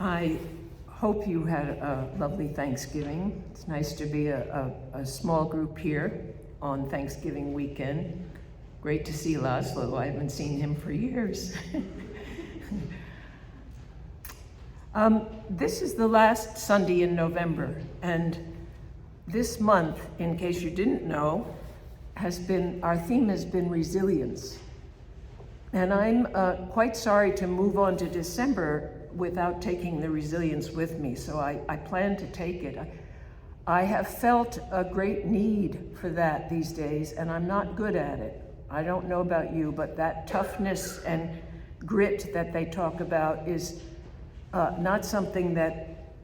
I hope you had a lovely Thanksgiving. It's nice to be a small group here on Thanksgiving weekend. Great to see Laszlo. I haven't seen him for years. This is the last Sunday in November, and this month, in case you didn't know, our theme has been resilience. And I'm quite sorry to move on to December without taking the resilience with me, so I plan to take it. I have felt a great need for that these days, and I'm not good at it. I don't know about you, but that toughness and grit that they talk about is not something that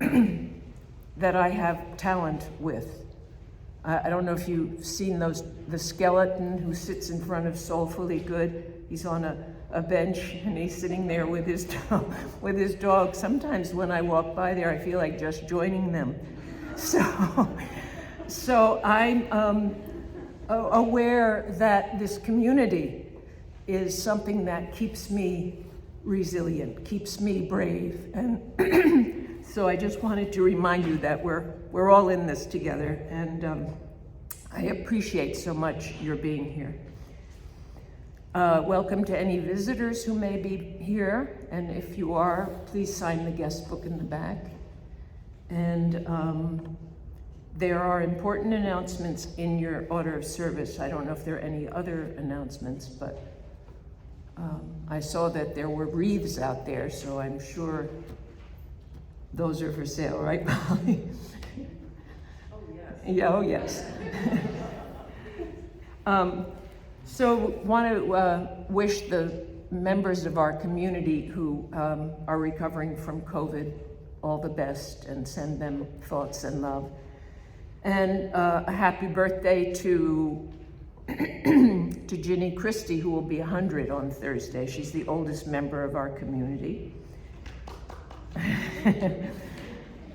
that I have talent with. I don't know if you've seen the skeleton who sits in front of Soulfully Good. He's on a bench and he's sitting there with his dog. Sometimes when I walk by there, I feel like just joining them. So I'm aware that this community is something that keeps me resilient, keeps me brave, and so I just wanted to remind you that we're all in this together, and I appreciate so much your being here. Welcome to any visitors who may be here, and if you are, please sign the guest book in the back. And there are important announcements in your order of service. I don't know if there are any other announcements, but I saw that there were wreaths out there, so I'm sure those are for sale, right, Molly? Oh, yes. Yeah, oh, yes. So want to wish the members of our community who are recovering from COVID all the best and send them thoughts and love. And a happy birthday to Ginny Christie, who will be 100 on Thursday. She's the oldest member of our community.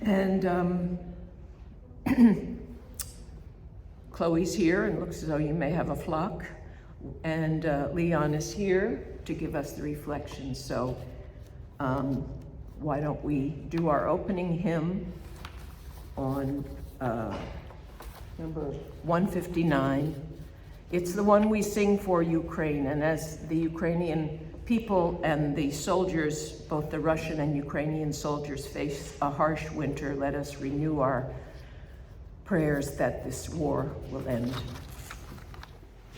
And Chloe's here, and looks as though you may have a flock. And Leon is here to give us the reflection. So why don't we do our opening hymn on number 159. It's the one we sing for Ukraine, and as the Ukrainian people and the soldiers, both the Russian and Ukrainian soldiers, face a harsh winter, let us renew our prayers that this war will end.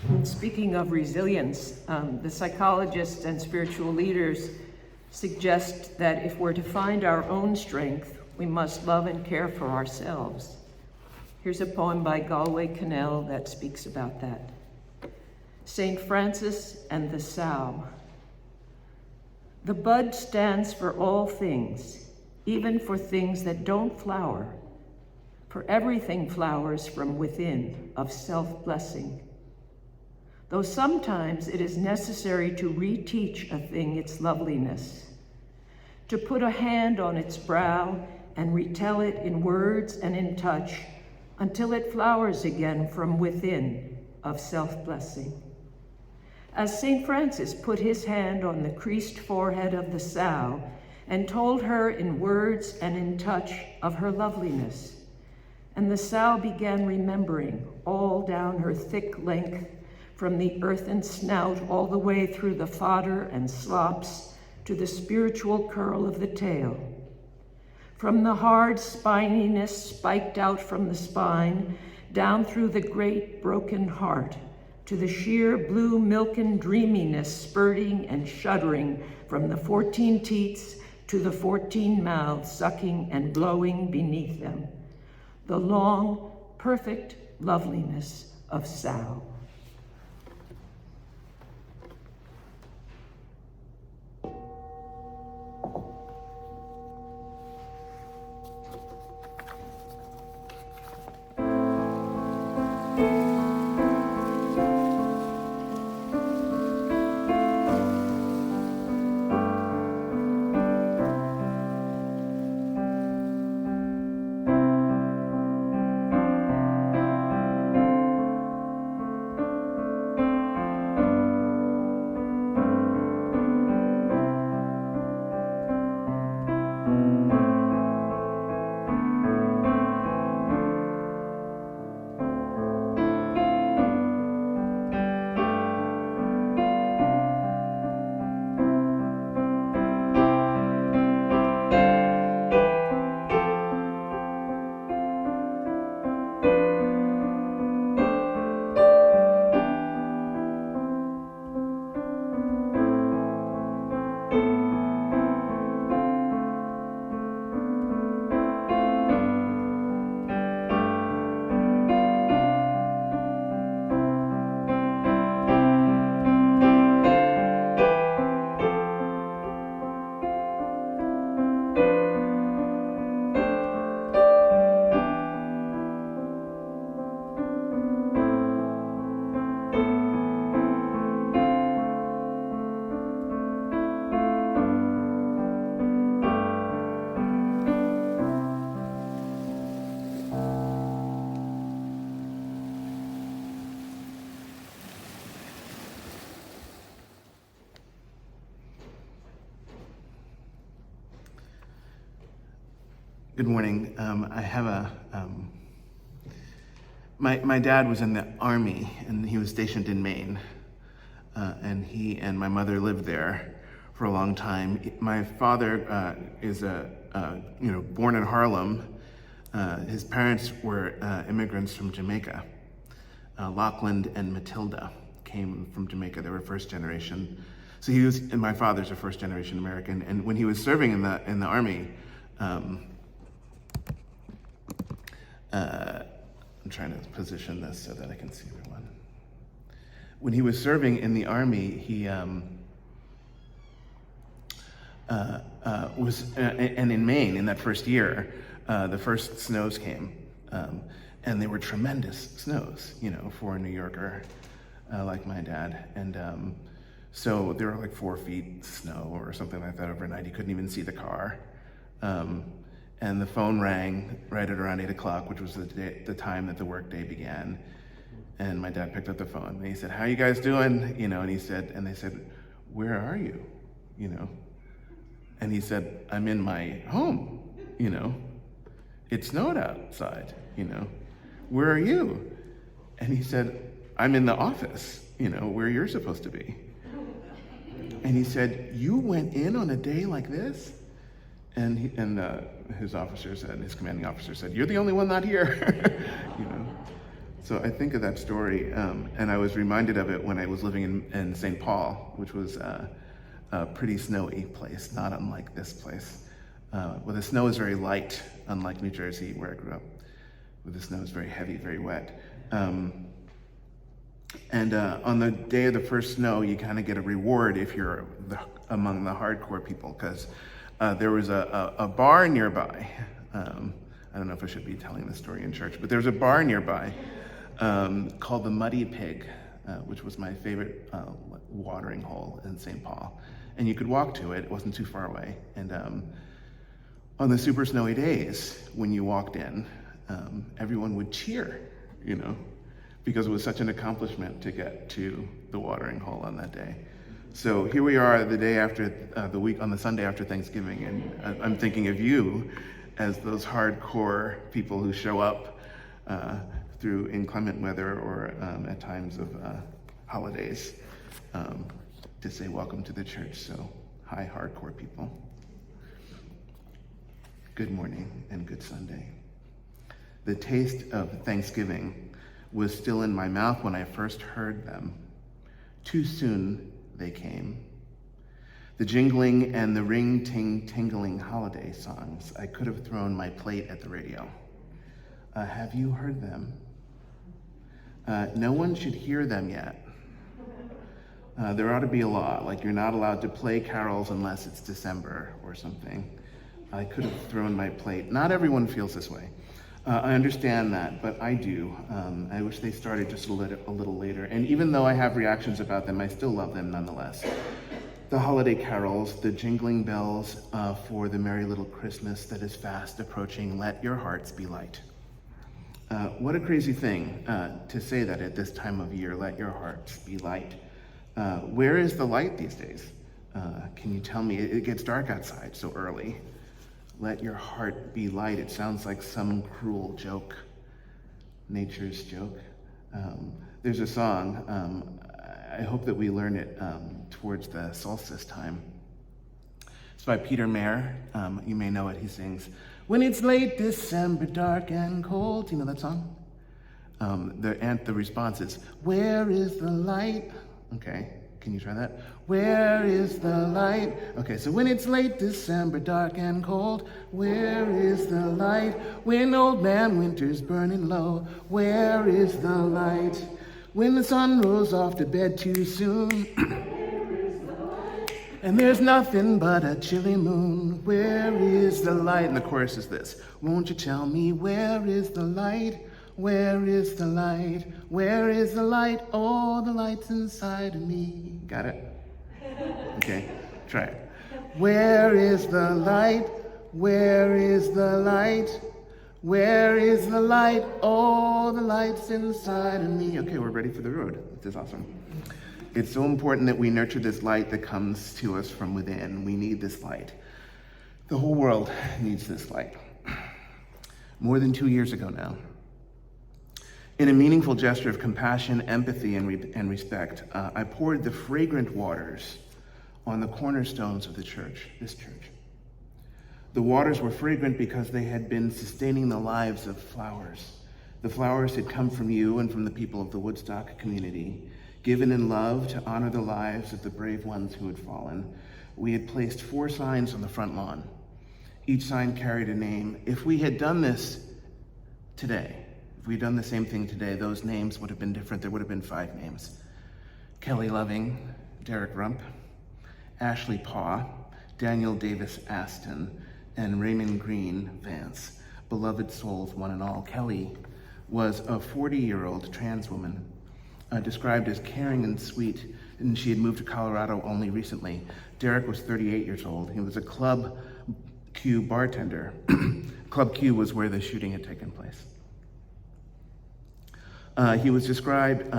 And speaking of resilience, the psychologists and spiritual leaders suggest that if we're to find our own strength, we must love and care for ourselves. Here's a poem by Galway Cannell that speaks about that. St. Francis and the Sow. The bud stands for all things, even for things that don't flower, for everything flowers from within of self-blessing. Though sometimes it is necessary to reteach a thing its loveliness, to put a hand on its brow and retell it in words and in touch until it flowers again from within of self-blessing. As St. Francis put his hand on the creased forehead of the sow and told her in words and in touch of her loveliness, and the sow began remembering all down her thick length, from the earthen snout all the way through the fodder and slops to the spiritual curl of the tail. From the hard spininess spiked out from the spine, down through the great broken heart, to the sheer blue milken dreaminess spurting and shuddering from the 14 teats to the 14 mouths sucking and blowing beneath them. The long, perfect loveliness of sow. Good morning. I have my dad was in the Army, and he was stationed in Maine. And he and my mother lived there for a long time. My father is born in Harlem. His parents were immigrants from Jamaica. Lachlan and Matilda came from Jamaica. They were first generation. So and my father's a first generation American. And when he was serving in the Army, I'm trying to position this so that I can see everyone. When he was serving in the Army, he and in Maine in that first year, the first snows came, and they were tremendous snows, for a New Yorker like my dad. And so there were like 4 feet snow or something like that overnight. He couldn't even see the car. And the phone rang right at around 8 o'clock, which was the time that the workday began. And my dad picked up the phone and he said, "How you guys doing?" And they said, "Where are you?" And he said, "I'm in my home, It snowed outside, Where are you?" And he said, "I'm in the office, where you're supposed to be." And he said, "You went in on a day like this?" And his commanding officer said, "You're the only one not here." So I think of that story, and I was reminded of it when I was living in St. Paul, which was a pretty snowy place, not unlike this place. Well, the snow is very light, unlike New Jersey, where I grew up, where the snow is very heavy, very wet. And on the day of the first snow, you kind of get a reward if you're among the hardcore people, because there was a bar nearby. I don't know if I should be telling this story in church, but there was a bar nearby called the Muddy Pig, which was my favorite watering hole in St. Paul. And you could walk to it. It wasn't too far away. And on the super snowy days, when you walked in, everyone would cheer, because it was such an accomplishment to get to the watering hole on that day. So here we are the day after on the Sunday after Thanksgiving, and I'm thinking of you as those hardcore people who show up through inclement weather or at times of holidays to say welcome to the church. So hi, hardcore people. Good morning and good Sunday. The taste of Thanksgiving was still in my mouth when I first heard them. Too soon they came. The jingling and the ring-ting-tingling holiday songs. I could have thrown my plate at the radio. Have you heard them? No one should hear them yet. There ought to be a law, like you're not allowed to play carols unless it's December or something. I could have thrown my plate. Not everyone feels this way. I understand that, but I do. I wish they started just a little later. And even though I have reactions about them, I still love them nonetheless. The holiday carols, the jingling bells for the merry little Christmas that is fast approaching. Let your hearts be light. What a crazy thing to say that at this time of year, let your hearts be light. Where is the light these days? Can you tell me? It gets dark outside so early. Let your heart be light. It sounds like some cruel joke, nature's joke. There's a song, I hope that we learn it towards the solstice time. It's by Peter Mayer. You may know it. He sings, "When it's late December, dark and cold." You know that song? The response is, "Where is the light?" Okay, can you try that? "Where is the light?" Okay, so when it's late December, dark and cold, where is the light? When old man winter's burning low, where is the light? When the sun rolls off to bed too soon, and there's nothing but a chilly moon, where is the light? And the chorus is this: "Won't you tell me where is the light? Where is the light? Where is the light? Oh, the light's inside of me." Got it? Okay, try it. "Where is the light? Where is the light? Where is the light? Oh, the light's inside of me." Okay, we're ready for the road. This is awesome. It's so important that we nurture this light that comes to us from within. We need this light. The whole world needs this light. more than 2 years ago now. In a meaningful gesture of compassion, empathy, and respect, I poured the fragrant waters on the cornerstones of the church, this church. The waters were fragrant because they had been sustaining the lives of flowers. The flowers had come from you and from the people of the Woodstock community, given in love to honor the lives of the brave ones who had fallen. We had placed 4 signs on the front lawn. Each sign carried a name. If we had done this today, if we'd done the same thing today, those names would have been different. There would have been 5 names. Kelly Loving, Derek Rump, Ashley Paw, Daniel Davis Aston, and Raymond Green Vance, beloved souls, one and all. Kelly was a 40-year-old trans woman, described as caring and sweet, and she had moved to Colorado only recently. Derek was 38 years old. He was a Club Q bartender. Club Q was where the shooting had taken place. He was described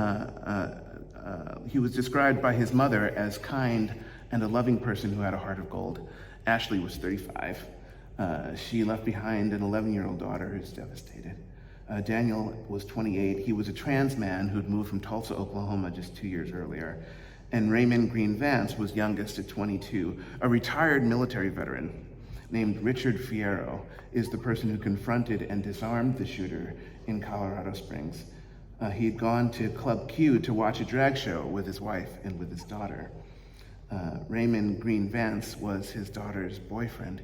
by his mother as kind and a loving person who had a heart of gold. Ashley was 35. She left behind an 11-year-old daughter who's devastated. Daniel was 28. He was a trans man who'd moved from Tulsa, Oklahoma just 2 years earlier. And Raymond Green Vance was youngest at 22. A retired military veteran named Richard Fierro is the person who confronted and disarmed the shooter in Colorado Springs. He'd gone to Club Q to watch a drag show with his wife and with his daughter. Raymond Green Vance was his daughter's boyfriend.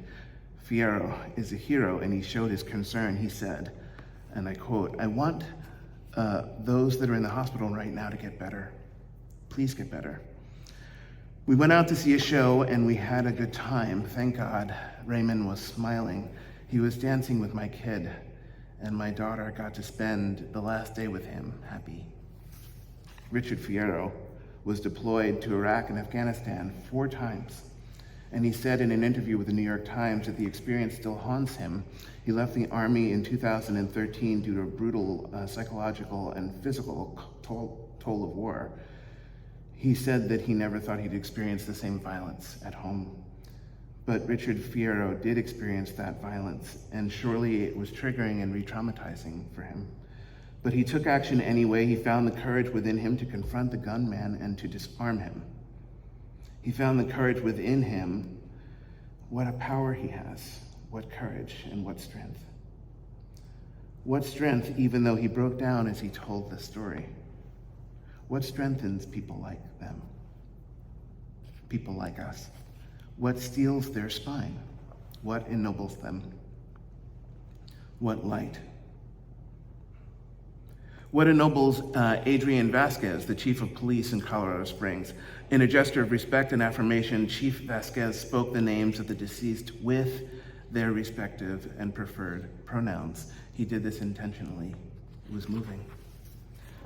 Fierro is a hero, and he showed his concern. He said, and I quote, "I want those that are in the hospital right now to get better. Please get better." We went out to see a show, and we had a good time. Thank God. Raymond was smiling. He was dancing with my kid, and my daughter got to spend the last day with him, happy. Richard Fierro was deployed to Iraq and Afghanistan 4 times. And he said in an interview with the New York Times that the experience still haunts him. He left the Army in 2013 due to a brutal psychological and physical toll of war. He said that he never thought he'd experience the same violence at home. But Richard Fierro did experience that violence, and surely it was triggering and re-traumatizing for him. But he took action anyway. He found the courage within him to confront the gunman and to disarm him. He found the courage within him. What a power he has, what courage and what strength. What strength, even though he broke down as he told the story. What strengthens people like them, people like us? What steels their spine? What ennobles them? What light? What ennobles Adrian Vasquez, the chief of police in Colorado Springs? In a gesture of respect and affirmation, Chief Vasquez spoke the names of the deceased with their respective and preferred pronouns. He did this intentionally. It was moving.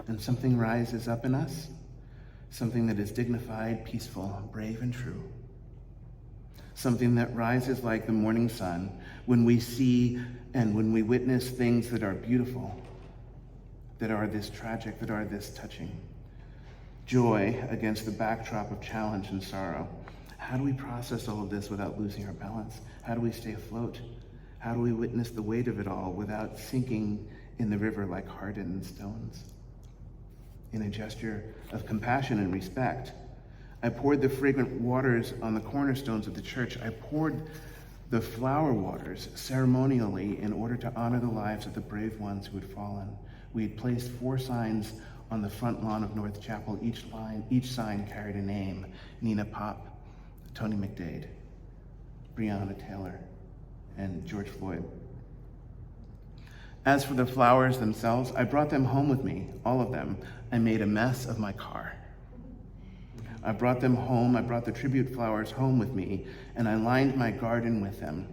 And something rises up in us, something that is dignified, peaceful, brave, and true. Something that rises like the morning sun when we see and when we witness things that are beautiful, that are this tragic, that are this touching. Joy against the backdrop of challenge and sorrow. How do we process all of this without losing our balance? How do we stay afloat? How do we witness the weight of it all without sinking in the river like hardened stones? In a gesture of compassion and respect, I poured the fragrant waters on the cornerstones of the church. I poured the flower waters ceremonially in order to honor the lives of the brave ones who had fallen. We had placed 4 signs on the front lawn of North Chapel. Each sign carried a name: Nina Pop, Tony McDade, Breonna Taylor, and George Floyd. As for the flowers themselves, I brought them home with me, all of them. I made a mess of my car. I brought them home. I brought the tribute flowers home with me, and I lined my garden with them.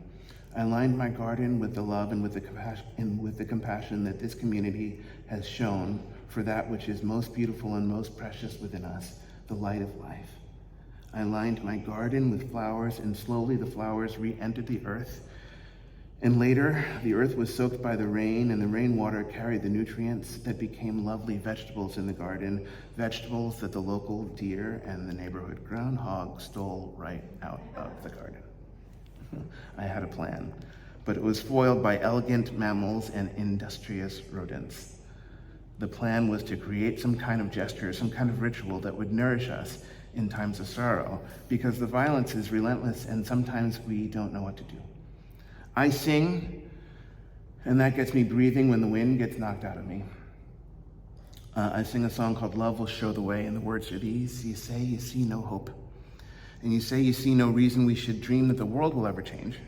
I lined my garden with the love and with the compassion that this community has shown for that which is most beautiful and most precious within us, the light of life. I lined my garden with flowers, and slowly the flowers re-entered the earth. And later, the earth was soaked by the rain, and the rainwater carried the nutrients that became lovely vegetables in the garden, vegetables that the local deer and the neighborhood groundhog stole right out of the garden. I had a plan. but it was foiled by elegant mammals and industrious rodents. The plan was to create some kind of gesture, some kind of ritual that would nourish us in times of sorrow, because the violence is relentless and sometimes we don't know what to do. I sing, and that gets me breathing when the wind gets knocked out of me. I sing a song called Love Will Show the Way, and the words are these: you say you see no hope, and you say you see no reason we should dream that the world will ever change,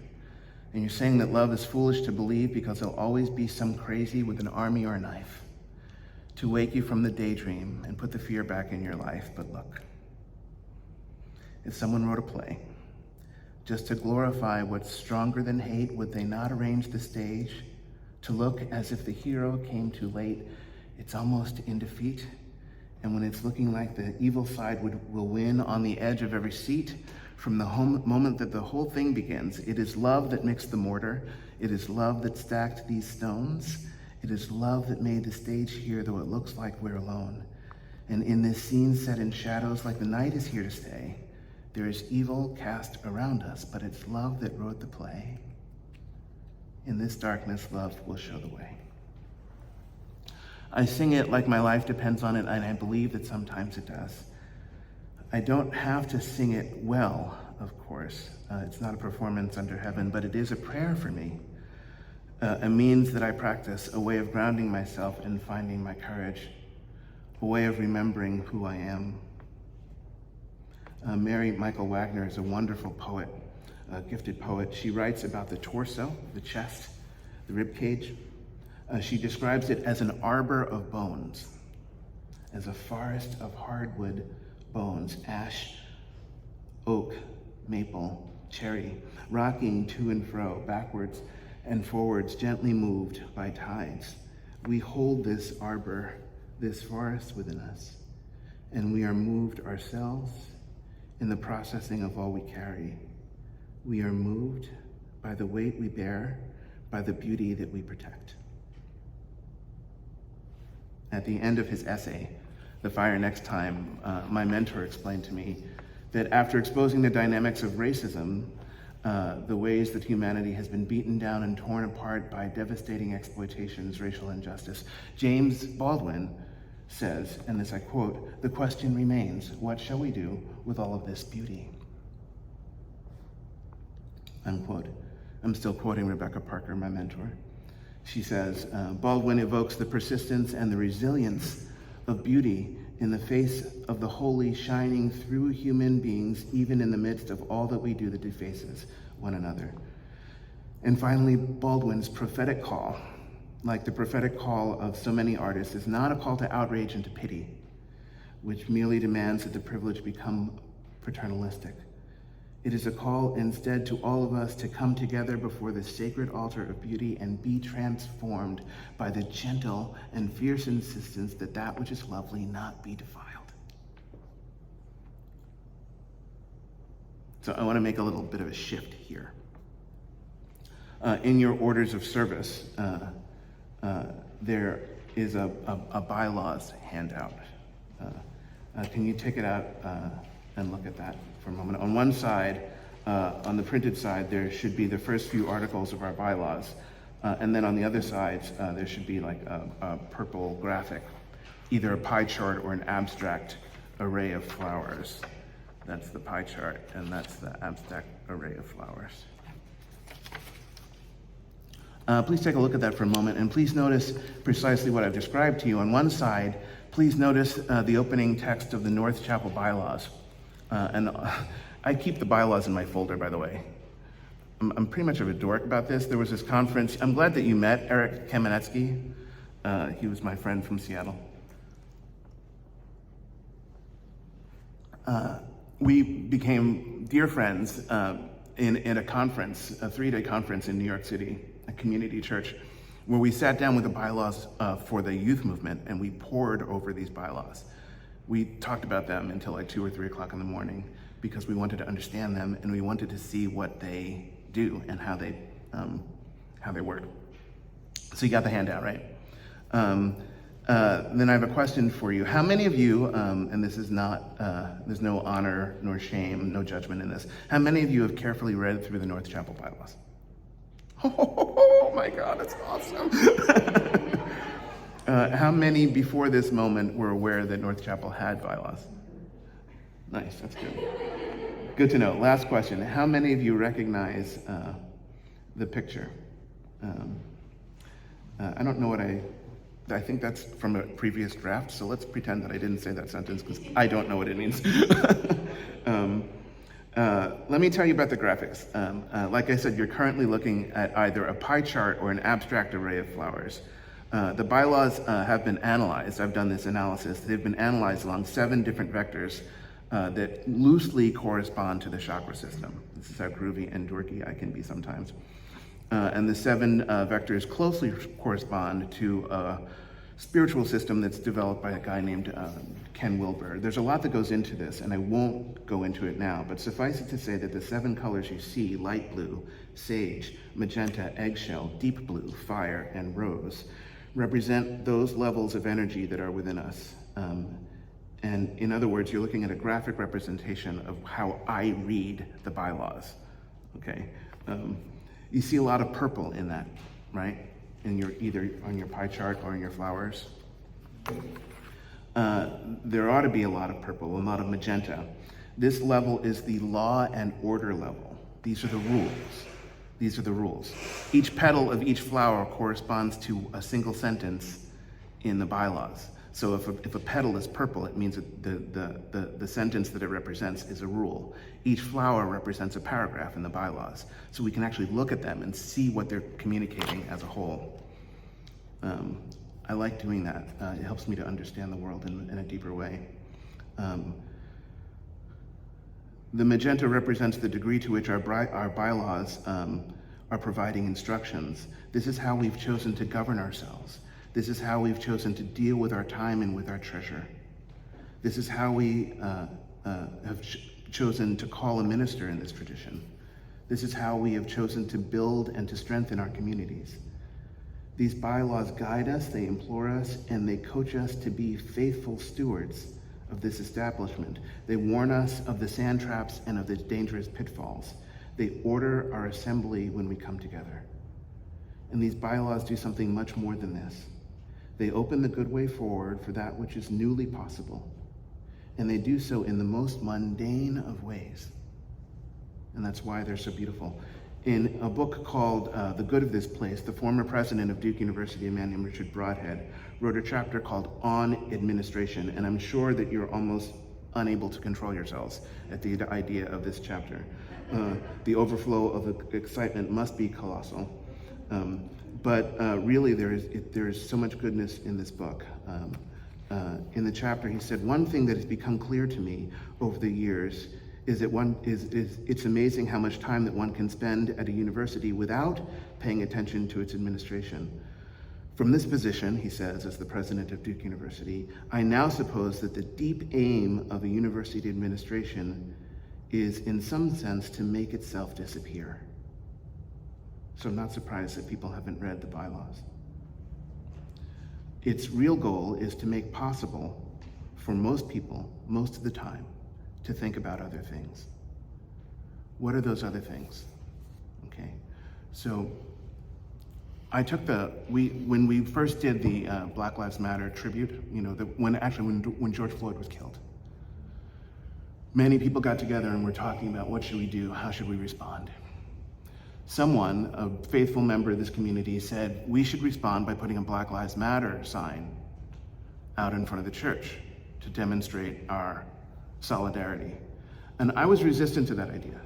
and you're saying that love is foolish to believe because there'll always be some crazy with an army or a knife to wake you from the daydream and put the fear back in your life. But look, if someone wrote a play just to glorify what's stronger than hate, would they not arrange the stage to look as if the hero came too late? It's almost in defeat, and when it's looking like the evil side will win on the edge of every seat, from the moment that the whole thing begins, it is love that mixed the mortar, it is love that stacked these stones, it is love that made the stage here, though it looks like we're alone. And in this scene set in shadows like the night is here to stay, there is evil cast around us, but it's love that wrote the play. In this darkness, love will show the way. I sing it like my life depends on it, and I believe that sometimes it does. I don't have to sing it well, of course. It's not a performance under heaven, but it is a prayer for me, a means that I practice, a way of grounding myself and finding my courage, a way of remembering who I am. Mary Michael Wagner is a wonderful poet, a gifted poet. She writes about the torso, the chest, the rib cage. She describes it as an arbor of bones, as a forest of hardwood bones, ash, oak, maple, cherry, rocking to and fro, backwards and forwards, gently moved by tides. We hold this arbor, this forest within us, and we are moved ourselves in the processing of all we carry. We are moved by the weight we bear, by the beauty that we protect. At the end of his essay, The Fire Next Time, my mentor explained to me that after exposing the dynamics of racism, the ways that humanity has been beaten down and torn apart by devastating exploitations, racial injustice, James Baldwin says, and this I quote, "The question remains, what shall we do with all of this beauty?" Unquote. I'm still quoting Rebecca Parker, my mentor. She says, Baldwin evokes the persistence and the resilience of beauty in the face of the holy shining through human beings, even in the midst of all that we do that defaces one another. And finally, Baldwin's prophetic call, like the prophetic call of so many artists, is not a call to outrage and to pity, which merely demands that the privileged become paternalistic. It is a call instead to all of us to come together before the sacred altar of beauty and be transformed by the gentle and fierce insistence that that which is lovely not be defiled. So I want to make a little bit of a shift here. In your orders of service, there is a bylaws handout. Can you take it out and look at that for a moment? On one side, on the printed side, there should be the first few articles of our bylaws. And then on the other side, there should be like a purple graphic, either a pie chart or an abstract array of flowers. That's the pie chart, and that's the abstract array of flowers. Please take a look at that for a moment, and please notice precisely what I've described to you. On one side, please notice the opening text of the North Chapel bylaws. And I keep the bylaws in my folder, by the way. I'm pretty much of a dork about this. There was this conference. I'm glad that you met Eric Kamenetsky. He was my friend from Seattle. We became dear friends in a conference, a 3-day conference in New York City, a community church, where we sat down with the bylaws for the youth movement, and we pored over these bylaws. We talked about them until like 2 or 3 o'clock in the morning because we wanted to understand them and we wanted to see what they do and how they work. So you got the handout, right? Then I have a question for you. How many of you, and this is not, there's no honor nor shame, no judgment in this. How many of you have carefully read through the North Chapel bylaws? Oh my God, that's awesome. How many before this moment were aware that North Chapel had bylaws? Nice, that's good. Good to know. Last question. How many of you recognize the picture? I don't know what I think that's from a previous draft, so let's pretend that I didn't say that sentence because I don't know what it means. Let me tell you about the graphics. Like I said, you're currently looking at either a pie chart or an abstract array of flowers. The bylaws have been analyzed. I've done this analysis. They've been analyzed along 7 different vectors that loosely correspond to the chakra system. This is how groovy and dorky I can be sometimes. And the 7 vectors closely correspond to a spiritual system that's developed by a guy named Ken Wilber. There's a lot that goes into this, and I won't go into it now, but suffice it to say that the 7 colors you see, light blue, sage, magenta, eggshell, deep blue, fire, and rose, represent those levels of energy that are within us. And in other words, you're looking at a graphic representation of how I read the bylaws, okay? You see a lot of purple in that, right? Either on your pie chart or in your flowers. There ought to be a lot of purple, a lot of magenta. This level is the law and order level. These are the rules. These are the rules. Each petal of each flower corresponds to a single sentence in the bylaws. So if a petal is purple, it means that the sentence that it represents is a rule. Each flower represents a paragraph in the bylaws. So we can actually look at them and see what they're communicating as a whole. I like doing that. It helps me to understand the world in a deeper way. The magenta represents the degree to which our bylaws are providing instructions. This is how we've chosen to govern ourselves. This is how we've chosen to deal with our time and with our treasure. This is how we have chosen to call a minister in this tradition. This is how we have chosen to build and to strengthen our communities. These bylaws guide us, they implore us, and they coach us to be faithful stewards of this establishment. They warn us of the sand traps and of the dangerous pitfalls. They order our assembly when we come together. And these bylaws do something much more than this. They open the good way forward for that which is newly possible. And they do so in the most mundane of ways. And that's why they're so beautiful. In a book called The Good of This Place, the former president of Duke University, a man named Richard Broadhead, wrote a chapter called On Administration. And I'm sure that you're almost unable to control yourselves at the idea of this chapter. The overflow of excitement must be colossal. But really, there is so much goodness in this book. In the chapter, he said, one thing that has become clear to me over the years is that it's amazing how much time that one can spend at a university without paying attention to its administration. From this position, he says, as the president of Duke University, I now suppose that the deep aim of a university administration is, in some sense, to make itself disappear. So I'm not surprised that people haven't read the bylaws. Its real goal is to make possible for most people, most of the time, to think about other things. What are those other things? Okay, so I took when we first did the Black Lives Matter tribute, when George Floyd was killed, many people got together and were talking about what should we do, how should we respond? Someone, a faithful member of this community, said we should respond by putting a Black Lives Matter sign out in front of the church to demonstrate our solidarity. And I was resistant to that idea.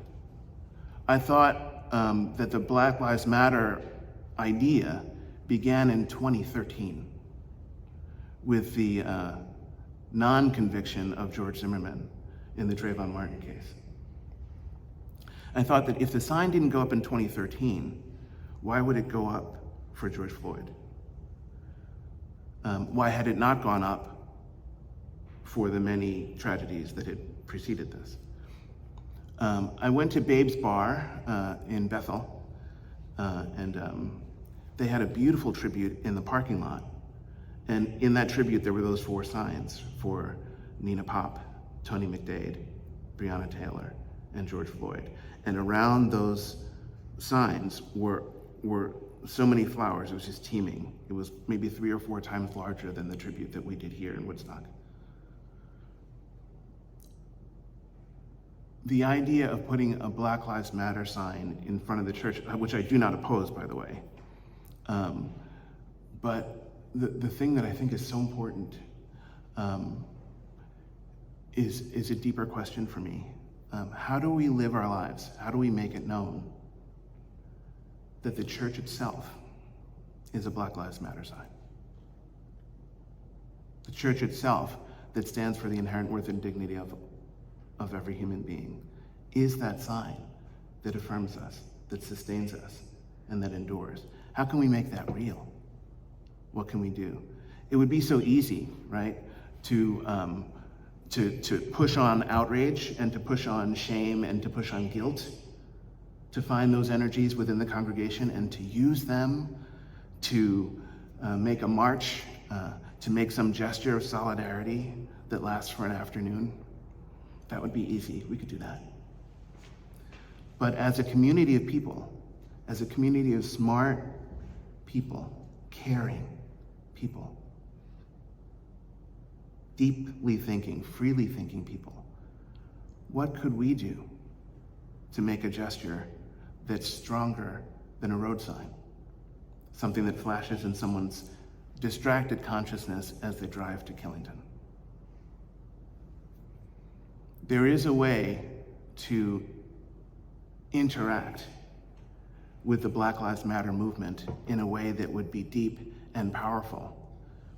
I thought that the Black Lives Matter idea began in 2013 with the non-conviction of George Zimmerman in the Trayvon Martin case. I thought that if the sign didn't go up in 2013, why would it go up for George Floyd? Why had it not gone up for the many tragedies that had preceded this? I went to Babe's Bar in Bethel, and they had a beautiful tribute in the parking lot. And in that tribute, there were those 4 signs for Nina Pop, Tony McDade, Breonna Taylor, and George Floyd. And around those signs were were so many flowers, it was just teeming. It was maybe 3 or 4 times larger than the tribute that we did here in Woodstock. The idea of putting a Black Lives Matter sign in front of the church, which I do not oppose, by the way, but the thing that I think is so important is a deeper question for me. How do we live our lives? How do we make it known that the church itself is a Black Lives Matter sign? The church itself, that stands for the inherent worth and dignity of every human being, is that sign that affirms us, that sustains us, and that endures. How can we make that real? What can we do? It would be so easy, right, to push on outrage and to push on shame and to push on guilt, to find those energies within the congregation and to use them to make a march, to make some gesture of solidarity that lasts for an afternoon. That would be easy. We could do that. But as a community of people, as a community of smart people, caring people, deeply thinking, freely thinking people, what could we do to make a gesture that's stronger than a road sign? Something that flashes in someone's distracted consciousness as they drive to Killington. There is a way to interact with the Black Lives Matter movement in a way that would be deep and powerful.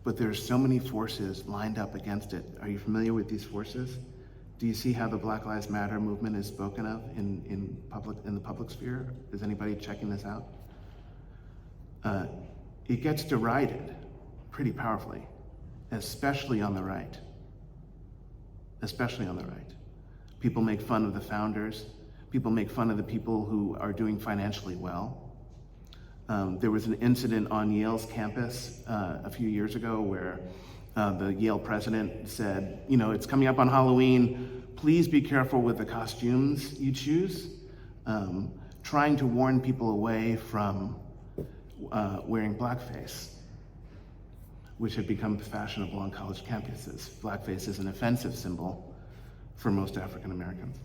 But there's so many forces lined up against it. Are you familiar with these forces? Do you see how the Black Lives Matter movement is spoken of in the public sphere? Is anybody checking this out? It gets derided pretty powerfully, especially on the right. Especially on the right. People make fun of the founders. People make fun of the people who are doing financially well. There was an incident on Yale's campus a few years ago where the Yale president said, you know, it's coming up on Halloween, please be careful with the costumes you choose, trying to warn people away from wearing blackface, which had become fashionable on college campuses. Blackface is an offensive symbol for most African Americans.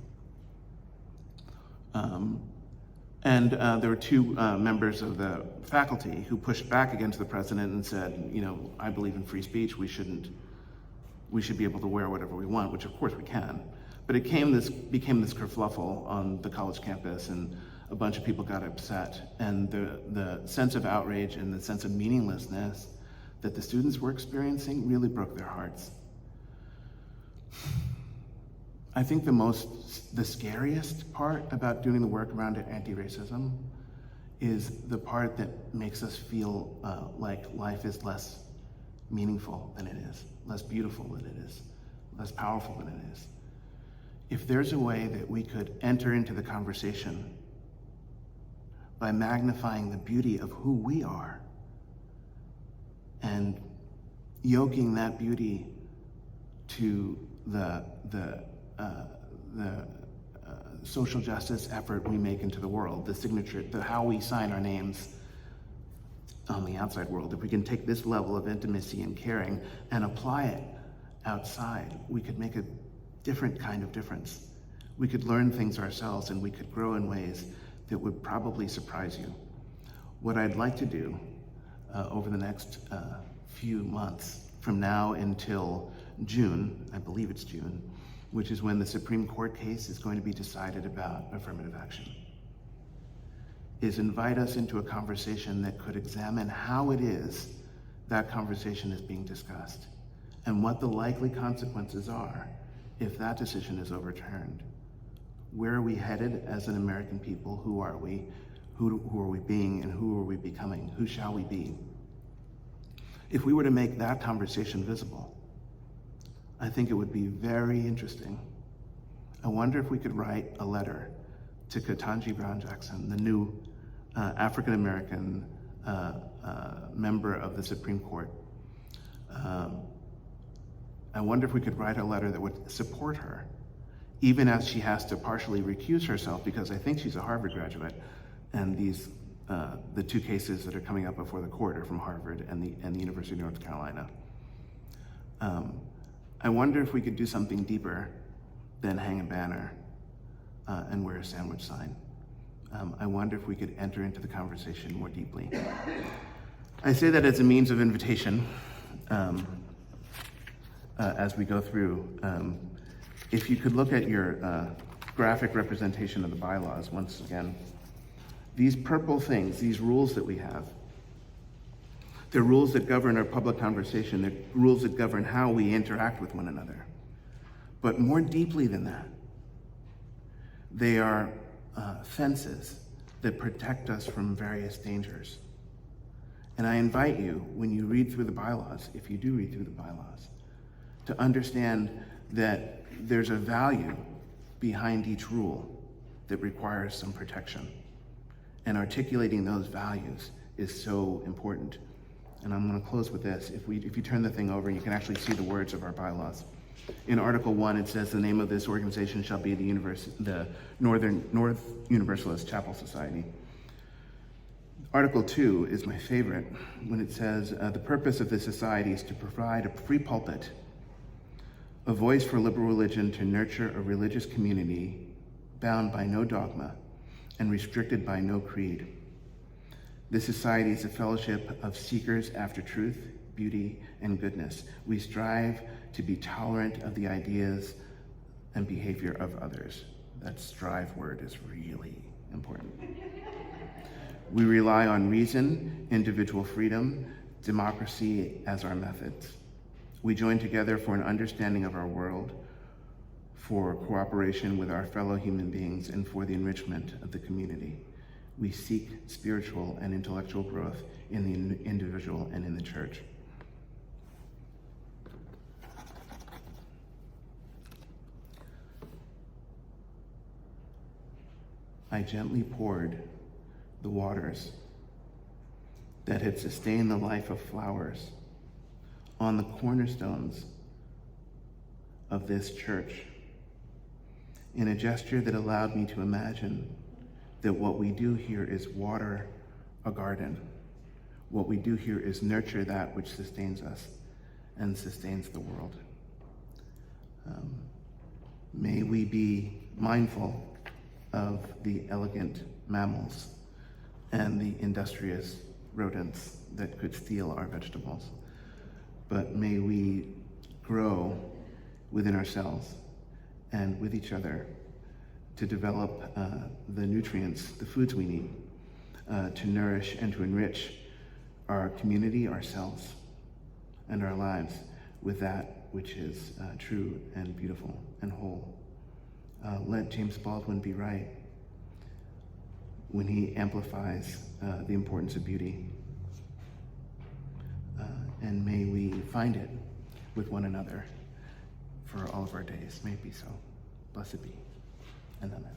And there were 2 members of the faculty who pushed back against the president and said, you know, I believe in free speech, we should be able to wear whatever we want, which of course we can. But it became this kerfluffle on the college campus, and a bunch of people got upset. And the sense of outrage and the sense of meaninglessness that the students were experiencing really broke their hearts. I think the scariest part about doing the work around anti-racism is the part that makes us feel like life is less meaningful than it is, less beautiful than it is, less powerful than it is. If there's a way that we could enter into the conversation by magnifying the beauty of who we are and yoking that beauty to the social justice effort we make into the world, the signature, how we sign our names on the outside world. If we can take this level of intimacy and caring and apply it outside, we could make a different kind of difference. We could learn things ourselves, and we could grow in ways that would probably surprise you. What I'd like to do over the next few months, from now until June, I believe it's June, which is when the Supreme Court case is going to be decided about affirmative action, is invite us into a conversation that could examine how it is that conversation is being discussed and what the likely consequences are if that decision is overturned. Where are we headed as an American people? Who are we? Who are we being, and who are we becoming? Who shall we be? If we were to make that conversation visible, I think it would be very interesting. I wonder if we could write a letter to Ketanji Brown Jackson, the new African-American member of the Supreme Court. I wonder if we could write a letter that would support her, even as she has to partially recuse herself, because I think she's a Harvard graduate, and these the two cases that are coming up before the court are from Harvard and the University of North Carolina. I wonder if we could do something deeper than hang a banner and wear a sandwich sign. I wonder if we could enter into the conversation more deeply. I say that as a means of invitation as we go through. If you could look at your graphic representation of the bylaws once again, these purple things, these rules that we have, they're rules that govern our public conversation. They're rules that govern how we interact with one another. But more deeply than that, they are fences that protect us from various dangers. And I invite you, when you read through the bylaws, if you do read through the bylaws, to understand that there's a value behind each rule that requires some protection. And articulating those values is so important. And I'm going to close with this. If you turn the thing over, you can actually see the words of our bylaws. In Article 1, it says the name of this organization shall be the North Universalist Chapel Society. Article 2 is my favorite, when it says the purpose of this society is to provide a free pulpit, a voice for liberal religion, to nurture a religious community bound by no dogma and restricted by no creed. This society is a fellowship of seekers after truth, beauty, and goodness. We strive to be tolerant of the ideas and behavior of others. That strive word is really important. We rely on reason, individual freedom, democracy as our methods. We join together for an understanding of our world, for cooperation with our fellow human beings, and for the enrichment of the community. We seek spiritual and intellectual growth in the individual and in the church. I gently poured the waters that had sustained the life of flowers on the cornerstones of this church, in a gesture that allowed me to imagine that what we do here is water a garden. What we do here is nurture that which sustains us and sustains the world. May we be mindful of the elegant mammals and the industrious rodents that could steal our vegetables. But may we grow within ourselves and with each other to develop the nutrients, the foods we need to nourish and to enrich our community, ourselves, and our lives with that which is true and beautiful and whole. Let James Baldwin be right when he amplifies the importance of beauty. And may we find it with one another for all of our days. May it be so. Blessed be. And amen.